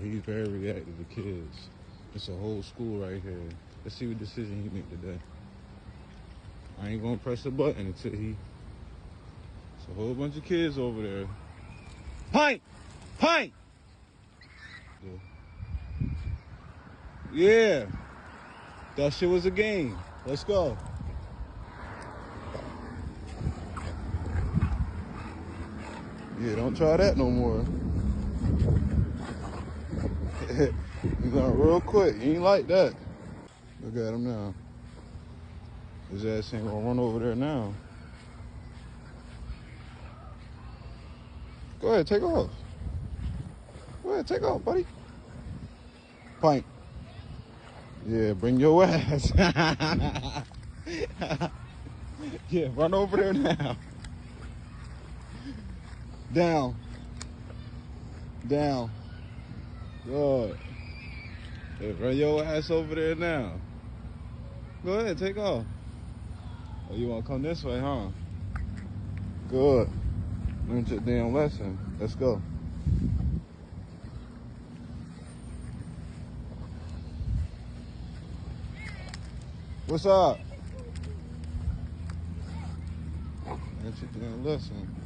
He's very reactive to kids. It's a whole school right here. Let's see what decision he make today. I ain't gonna press the button until he... It's a whole bunch of kids over there. Pint! Pint! Yeah. That shit was a game. Let's go. Yeah, don't try that no more. You going real quick. You ain't like that. Look at him now. His ass ain't gonna run over there now. Go ahead, take off. Go ahead, take off, buddy. Pint. Yeah, bring your ass. Yeah, run over there now. Down. Down. Good. Yeah, run your ass over there now. Go ahead, take off. Oh, you want to come this way, huh? Good. Learn your damn lesson. Let's go. What's up? Learn your damn lesson.